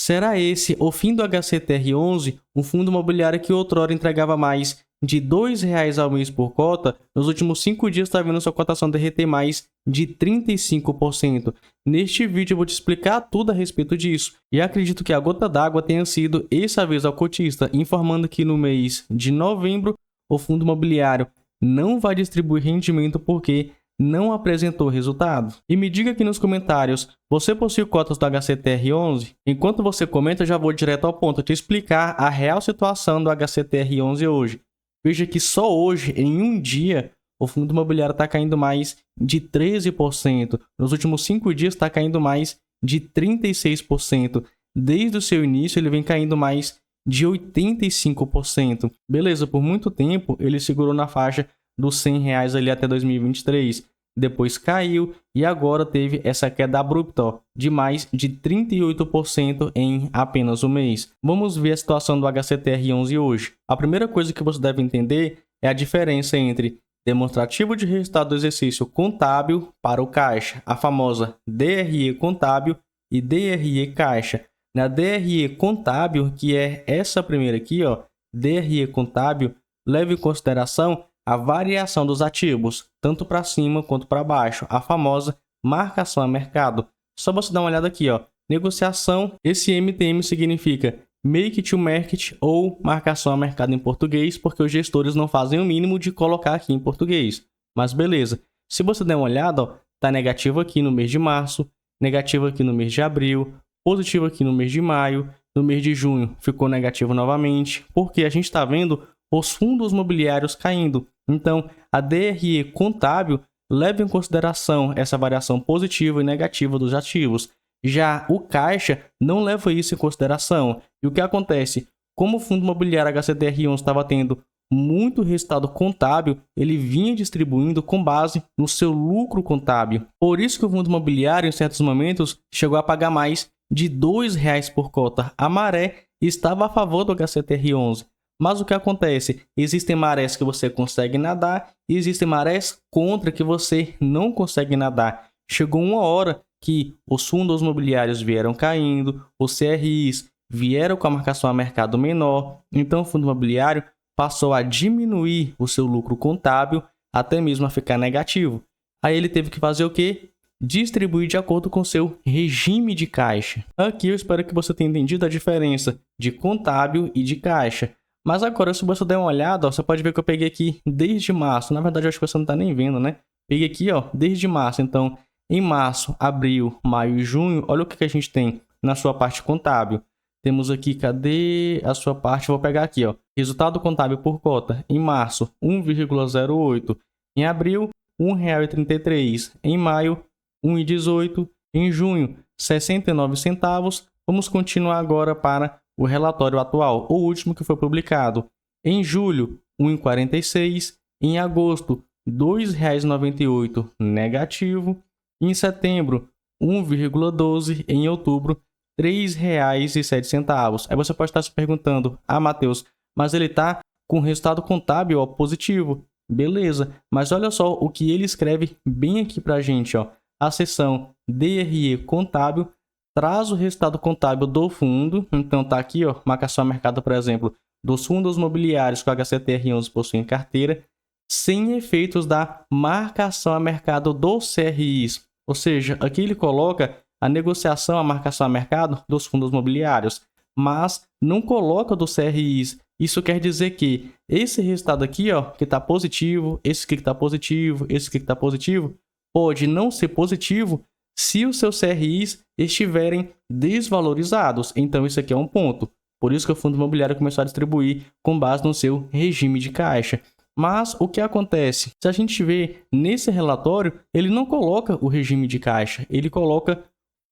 Será esse o fim do HCTR11, um fundo imobiliário que outrora entregava mais de R$ 2,00 ao mês por cota? Nos últimos 5 dias está vendo sua cotação derreter mais de 35%. Neste vídeo eu vou te explicar tudo a respeito disso. E acredito que a gota d'água tenha sido esse aviso ao cotista, informando que no mês de novembro o fundo imobiliário não vai distribuir rendimento porque não apresentou resultado. E me diga aqui nos comentários, você possui cotas do HCTR11? Enquanto você comenta, eu já vou direto ao ponto, te explicar a real situação do HCTR11 hoje. Veja que só hoje, em um dia, o fundo imobiliário está caindo mais de 13%. Nos últimos 5 dias está caindo mais de 36%. Desde o seu início, ele vem caindo mais de 85%. Beleza, por muito tempo, ele segurou na faixa dos R$ 100 ali até 2023. Depois caiu e agora teve essa queda abrupta de mais de 38% em apenas um mês. Vamos ver a situação do HCTR11 hoje. A primeira coisa que você deve entender é a diferença entre demonstrativo de resultado do exercício contábil para o caixa, a famosa DRE contábil e DRE caixa. Na DRE contábil, que é essa primeira aqui, DRE contábil, leva em consideração a variação dos ativos, tanto para cima quanto para baixo, a famosa marcação a mercado. Só você dar uma olhada aqui, negociação, esse MTM significa Make to Market ou marcação a mercado em português, porque os gestores não fazem o mínimo de colocar aqui em português. Mas beleza, se você der uma olhada, está negativo aqui no mês de março, negativo aqui no mês de abril, positivo aqui no mês de maio, no mês de junho ficou negativo novamente, porque a gente está vendo os fundos imobiliários caindo. Então, a DRE contábil leva em consideração essa variação positiva e negativa dos ativos. Já o caixa não leva isso em consideração. E o que acontece? Como o fundo imobiliário HCTR11 estava tendo muito resultado contábil, ele vinha distribuindo com base no seu lucro contábil. Por isso que o fundo imobiliário, em certos momentos, chegou a pagar mais de R$ 2,00 por cota. A maré estava a favor do HCTR11. Mas o que acontece? Existem marés que você consegue nadar e existem marés contra que você não consegue nadar. Chegou uma hora que os fundos imobiliários vieram caindo, os CRIs vieram com a marcação a mercado menor, então o fundo imobiliário passou a diminuir o seu lucro contábil, até mesmo a ficar negativo. Aí ele teve que fazer o quê? Distribuir de acordo com seu regime de caixa. Aqui eu espero que você tenha entendido a diferença de contábil e de caixa. Mas agora, se você der uma olhada, você pode ver que eu peguei aqui desde março. Na verdade, eu acho que você não está nem vendo, né? Peguei aqui, desde março. Então, em março, abril, maio e junho, olha o que a gente tem na sua parte contábil. Temos aqui, cadê a sua parte? Vou pegar aqui, resultado contábil por cota. Em março, 1,08. Em abril, R$ 1,33. Em maio, R$ 1,18. Em junho, 69 centavos. Vamos continuar agora para o relatório atual, o último que foi publicado. Em julho, R$ 1,46. Em agosto, R$ 2,98 negativo. Em setembro, 1,12. Em outubro, R$ 3,07. Aí você pode estar se perguntando, Matheus, mas ele está com resultado contábil positivo. Beleza, mas olha só o que ele escreve bem aqui para a gente. A seção DRE contábil traz o resultado contábil do fundo. Então tá aqui, marcação a mercado, por exemplo, dos fundos imobiliários que o HCTR11 possui em carteira, sem efeitos da marcação a mercado dos CRIs. Ou seja, aqui ele coloca a negociação, a marcação a mercado dos fundos imobiliários, mas não coloca dos CRIs. Isso quer dizer que esse resultado aqui, que está positivo, esse aqui que está positivo, esse aqui que está positivo, pode não ser positivo se os seus CRIs estiverem desvalorizados. Então, isso aqui é um ponto. Por isso que o fundo imobiliário começou a distribuir com base no seu regime de caixa. Mas o que acontece? Se a gente vê nesse relatório, ele não coloca o regime de caixa, ele coloca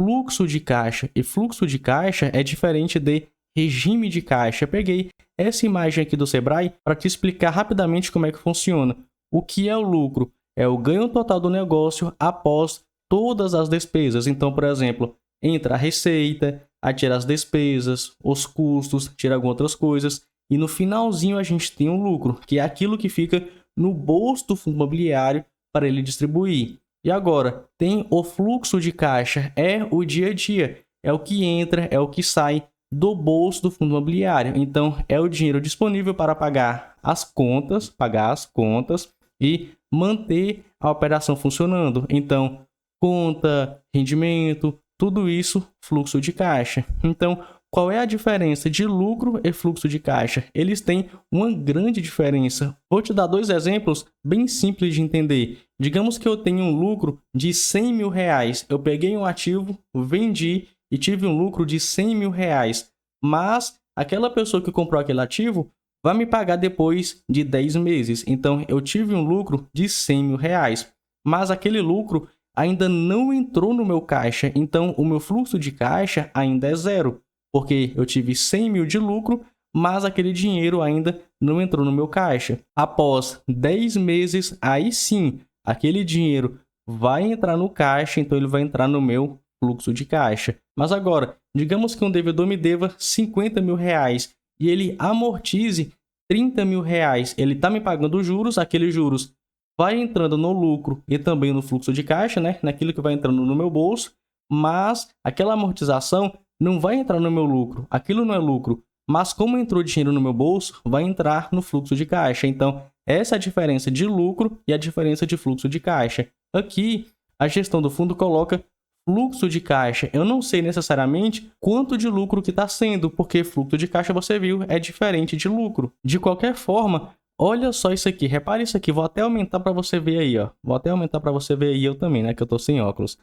fluxo de caixa. E fluxo de caixa é diferente de regime de caixa. Eu peguei essa imagem aqui do Sebrae para te explicar rapidamente como é que funciona. O que é o lucro? É o ganho total do negócio após todas as despesas. Então, por exemplo, entra a receita, aí tira as despesas, os custos, tira algumas outras coisas, e no finalzinho a gente tem um lucro, que é aquilo que fica no bolso do fundo imobiliário para ele distribuir. E agora, tem o fluxo de caixa, é o dia a dia. é o que entra, é o que sai do bolso do fundo imobiliário. Então, é o dinheiro disponível para pagar as contas e manter a operação funcionando. Então, conta, rendimento, tudo isso, fluxo de caixa. Então, qual é a diferença de lucro e fluxo de caixa? Eles têm uma grande diferença. Vou te dar 2 exemplos bem simples de entender. Digamos que eu tenho um lucro de R$100 mil. Eu peguei um ativo, vendi e tive um lucro de R$100 mil. Mas aquela pessoa que comprou aquele ativo vai me pagar depois de 10 meses. Então, eu tive um lucro de R$100 mil. Mas aquele lucro ainda não entrou no meu caixa. Então, o meu fluxo de caixa ainda é zero. Porque eu tive 100 mil de lucro, mas aquele dinheiro ainda não entrou no meu caixa. Após 10 meses, aí sim, aquele dinheiro vai entrar no caixa, então ele vai entrar no meu fluxo de caixa. Mas agora, digamos que um devedor me deva 50 mil reais e ele amortize 30 mil reais. Ele está me pagando juros, aqueles juros vai entrando no lucro e também no fluxo de caixa, né? Naquilo que vai entrando no meu bolso, mas aquela amortização não vai entrar no meu lucro, aquilo não é lucro, mas como entrou dinheiro no meu bolso, vai entrar no fluxo de caixa. Então, essa é a diferença de lucro e a diferença de fluxo de caixa. Aqui, a gestão do fundo coloca fluxo de caixa. Eu não sei necessariamente quanto de lucro que está sendo, porque fluxo de caixa, você viu, é diferente de lucro. De qualquer forma, olha só isso aqui, repare isso aqui, vou até aumentar para você ver aí, ó. Vou até aumentar para você ver aí eu também, né, que eu tô sem óculos.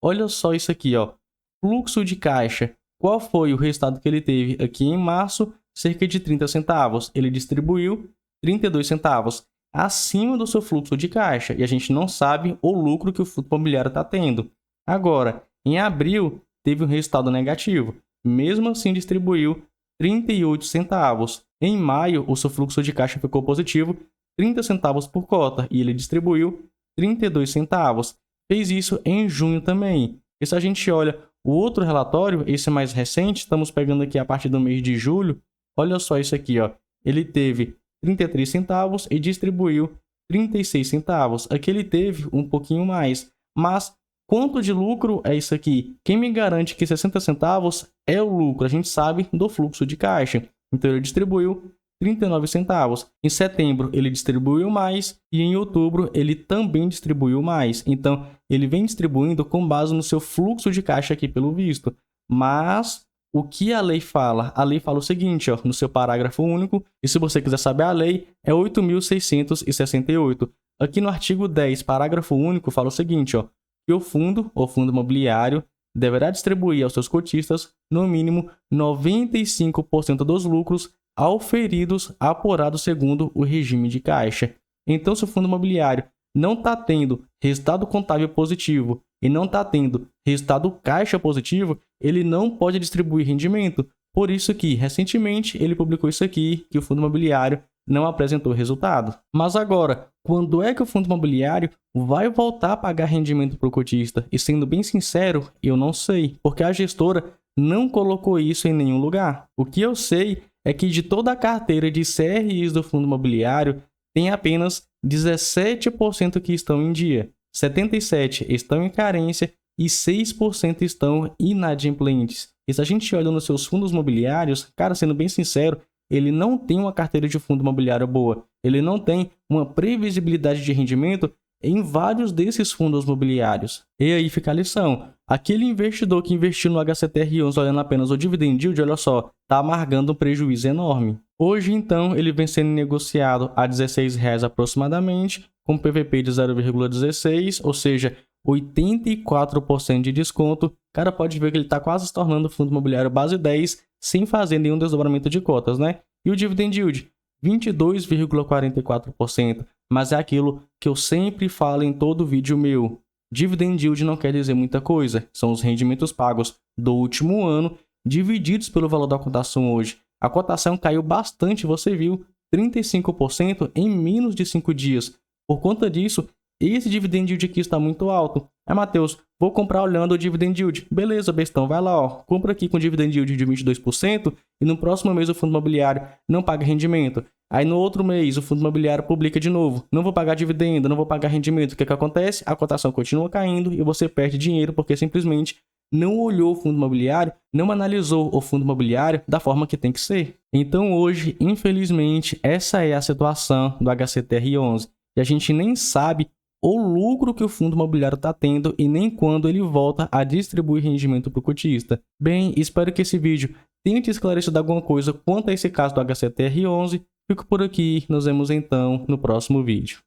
Olha só isso aqui, ó. Fluxo de caixa. Qual foi o resultado que ele teve aqui em março? Cerca de 30 centavos. Ele distribuiu 32 centavos acima do seu fluxo de caixa. E a gente não sabe o lucro que o fundo imobiliário está tendo. Agora, em abril, teve um resultado negativo. Mesmo assim, distribuiu 38 centavos. Em maio, o seu fluxo de caixa ficou positivo, 30 centavos por cota. E ele distribuiu 32 centavos. Fez isso em junho também. E se a gente olha o outro relatório, esse é mais recente, estamos pegando aqui a partir do mês de julho. Olha só isso aqui, ó. Ele teve 33 centavos e distribuiu 36 centavos. Aqui ele teve um pouquinho mais. Mas quanto de lucro é isso aqui? Quem me garante que 60 centavos é o lucro? A gente sabe do fluxo de caixa. Então ele distribuiu 39 centavos. Em setembro ele distribuiu mais e em outubro ele também distribuiu mais. Então ele vem distribuindo com base no seu fluxo de caixa aqui pelo visto. Mas o que a lei fala? A lei fala o seguinte, ó, no seu parágrafo único, e se você quiser saber a lei, é 8.668. Aqui no artigo 10, parágrafo único, fala o seguinte, ó, que o fundo imobiliário deverá distribuir aos seus cotistas, no mínimo, 95% dos lucros auferidos apurados segundo o regime de caixa. Então, se o fundo imobiliário não está tendo resultado contábil positivo e não está tendo resultado caixa positivo, ele não pode distribuir rendimento. Por isso que, recentemente, ele publicou isso aqui, que o fundo imobiliário não apresentou resultado. Mas agora, quando é que o fundo imobiliário vai voltar a pagar rendimento para o cotista? E sendo bem sincero, eu não sei, porque a gestora não colocou isso em nenhum lugar. O que eu sei é que de toda a carteira de CRIs do fundo imobiliário, tem apenas 17% que estão em dia, 77% estão em carência e 6% estão inadimplentes. E se a gente olha nos seus fundos imobiliários, cara, sendo bem sincero, ele não tem uma carteira de fundo imobiliário boa. Ele não tem uma previsibilidade de rendimento em vários desses fundos imobiliários. E aí fica a lição. Aquele investidor que investiu no HCTR11 olhando apenas o dividend yield, olha só, está amargando um prejuízo enorme. Hoje, então, ele vem sendo negociado a R$16 aproximadamente, com PVP de 0,16, ou seja, 84% de desconto. O cara pode ver que ele está quase se tornando fundo imobiliário base 10, sem fazer nenhum desdobramento de cotas, né? E o dividend yield, 22,44%. Mas é aquilo que eu sempre falo em todo vídeo meu. Dividend yield não quer dizer muita coisa. São os rendimentos pagos do último ano, divididos pelo valor da cotação hoje. A cotação caiu bastante, você viu, 35% em menos de 5 dias. Por conta disso, esse dividend yield aqui está muito alto. Matheus, vou comprar olhando o dividend yield. Beleza, bestão, vai lá, ó. Compra aqui com dividend yield de 22% e no próximo mês o fundo imobiliário não paga rendimento. Aí no outro mês o fundo imobiliário publica de novo. Não vou pagar dividendo, não vou pagar rendimento. O que acontece? A cotação continua caindo e você perde dinheiro porque simplesmente não olhou o fundo imobiliário, não analisou o fundo imobiliário da forma que tem que ser. Então hoje, infelizmente, essa é a situação do HCTR11. E a gente nem sabe o lucro que o fundo imobiliário está tendo e nem quando ele volta a distribuir rendimento para o cotista. Bem, espero que esse vídeo tenha te esclarecido alguma coisa quanto a esse caso do HCTR11. Fico por aqui, nos vemos então no próximo vídeo.